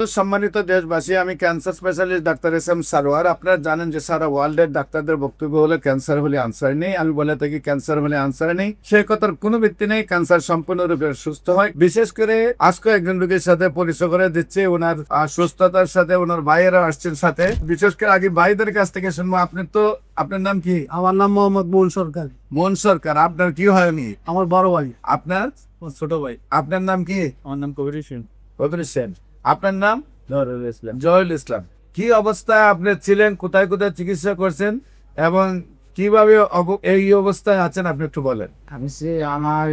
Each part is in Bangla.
তো সম্মানিত দেশবাসী, আমি cancer specialist doctor S M Sarwar. আপনারা জানেন যে সারা ওয়ার্ল্ডের ডাক্তারদের বক্তব্য হলো ক্যান্সার হলে আনসার নেই। আমি বলে থাকি ক্যান্সার হলে আনসার নেই, সে কথার কোনো ভিত্তি নেই। ক্যান্সার সম্পূর্ণরূপে সুস্থ হয়। বিশেষ করে আজকে একজন রোগীর সাথে পরিচয় করে দিচ্ছে, ওনার সুস্থতার সাথে ওনার ভাইয়েরা আসছেন সাথে। বিশেষ করে আগে ভাইদের কাছ থেকে শুনবো। আপনার নাম কি? আমার নাম মোহাম্মদ মোহন সরকার। মোহন সরকার। আপনার কি হয়নি? আমার বড় ভাই। আপনার ছোট ভাই। আপনার নাম কি? আমার নাম কবির হোসেন। কবির হোসেন। আপনার নাম? জহুরুল ইসলাম। জহুরুল ইসলাম। কি অবস্থায় আপনি ছিলেন, কোথায় কোথায় চিকিৎসা করছেন এবং কিভাবে এই অবস্থায় আছেন আপনি একটু বলেন। আমার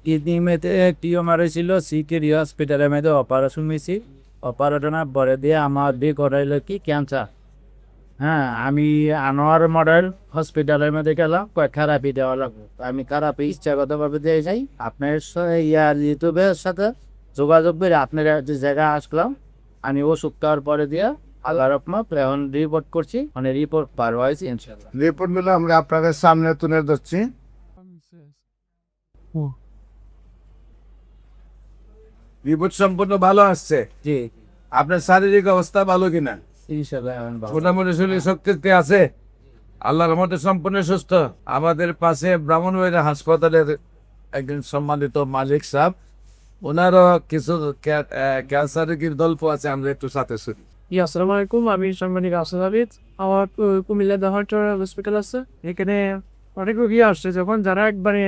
কিডনি মেতে টিউমার হয়েছিল, সিকেরি হসপিটালের মধ্যে অপারেশন হয়েছি। অপারেশনের পরে দিয়ে আমার দিয়ে করাইলো কি ক্যান্সার। হ্যাঁ, আমি আনোয়ার মডেল হসপিটালের মধ্যে গেলাম, থেরাপি দেওয়া লাগবে। আমি থেরাপি ইচ্ছাগতভাবে দিয়ে যাই। আপনার ইউটিউবের সাথে যোগাযোগ করে আপনার যে জায়গায় আসলাম, আমি ওষুধ খাওয়ার পরে দিয়ে আল্লাহ রহমত এখন রিপোর্ট করছি, মানে রিপোর্ট পার হয়েছি ইনশাল্লাহ। রিপোর্টগুলো আমরা আপনাদের সামনে তুলে ধরছি। রিপোর্ট সম্পূর্ণ ভালো আসছে। জি, আপনার শারীরিক অবস্থা ভালো কিনা? ইনশাল্লাহ এখন ভালো। মোটামুটি শরীর শক্তি আছে? আল্লাহর রহমতে সম্পূর্ণ সুস্থ। আমাদের পাশে ব্রাহ্মণবাড়িয়া হাসপাতালের একজন সম্মানিত মালিক সাহেব, ওনারও কিছু ক্যান্সার রোগীর গল্প আছে, আমরা একটু সাথে শুনি। আসসালামু আলাইকুম, আমি সাংবাদিক আসাদ আবিদ। আমার কুমিল্লা দেহাটর হসপিটাল আছে, এখানে অনেক রোগী আসছে। যখন যারা একবারে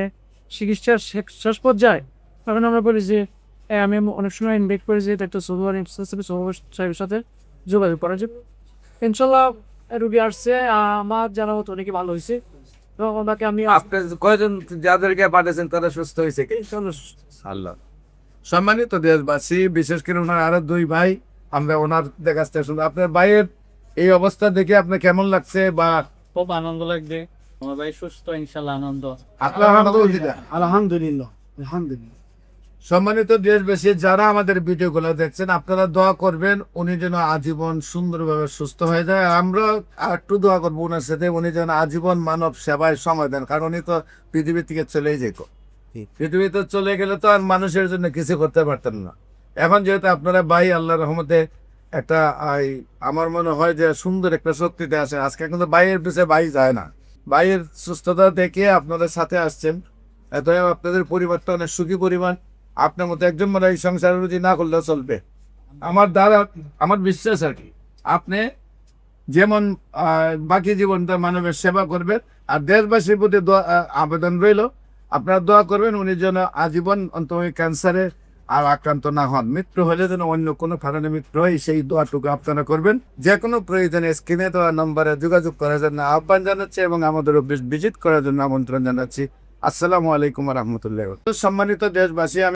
চিকিৎসার শেষ পর্যায়ে, তখন আমরা বলি যে আমি অনেক সময় ইনভাইট করি যে একটা সোহর সাহেবের সাথে যোগাযোগ করা যাবে। ইনশাল্লাহ রুগী আসছে, আমার জানা মতো অনেকে ভালো হয়েছে। তো ওনাকে আমি আপনি কয়জন যাদেরকে পাঠিয়েছেন তারা সুস্থ হয়েছে কি? আল্লাহ। সম্মানিত দেশবাসী, বিশেষ করে ওনার আরো দুই ভাই, আমরা ওনার কাছ থেকে শুনবো। আপনার ভাইয়ের এই অবস্থা দেখে আপনার কেমন লাগছে বা খুব আনন্দ লাগছে। আমার ভাই সুস্থ, ইনশাল্লাহ আনন্দ। আপনার আলহামদুলিল্লাহ। আলহামদুলিল্লাহ, আলহামদুলিল্লাহ। সম্মানিত দেশবাসী, যারা আমাদের ভিডিওগুলো দেখছেন, আপনারা দোয়া করবেন উনি যেন আজীবন সুন্দরভাবে সুস্থ হয়ে যায়। আমরা একটু দোয়া করবো ওনার সাথে, উনি যেন আজীবন মানব সেবায় সময় দেন, কারণ উনি তো পৃথিবী থেকে চলেই যেত। পৃথিবীতে চলে গেলে তো আর মানুষের জন্য কিছু করতে পারতেন না। এখন যেহেতু আপনারা ভাই, আল্লাহর রহমতে একটা আমার মনে হয় যে সুন্দর একটা শক্তিতে আসে। আজকে কিন্তু ভাইয়ের পিছিয়ে ভাই যায় না। ভাইয়ের সুস্থতা দেখে আপনাদের সাথে আসছেন, এত আপনাদের পরিবারটা অনেক সুখী পরিবার। আপনার মতো একজন মানে এই সংসার রুজি না করলেও চলবে। আমার বিশ্বাস আর কি, আপনি যেমন বাকি জীবনটা মানবের সেবা করবেন, আর দেশবাসীর প্রতি আবেদন রইল, আপনারা দোয়া করবেন উনি যেন আজীবন অন্তত ক্যান্সারে আর আক্রান্ত না হন। মৃত্যু হলে যেন অন্য কোনো কারণে মৃত্যু হয়, সেই দোয়াটুকু আপনারা করবেন। যে কোনো প্রয়োজনে স্ক্রিনে দেওয়া নম্বরে যোগাযোগ করার জন্য আহ্বান জানাচ্ছি এবং আমাদের অফিস ভিজিট করার জন্য আমন্ত্রণ জানাচ্ছি। আসসালামু আলাইকুম রহমতুল্লাহ। সম্মানিত দেশবাসী,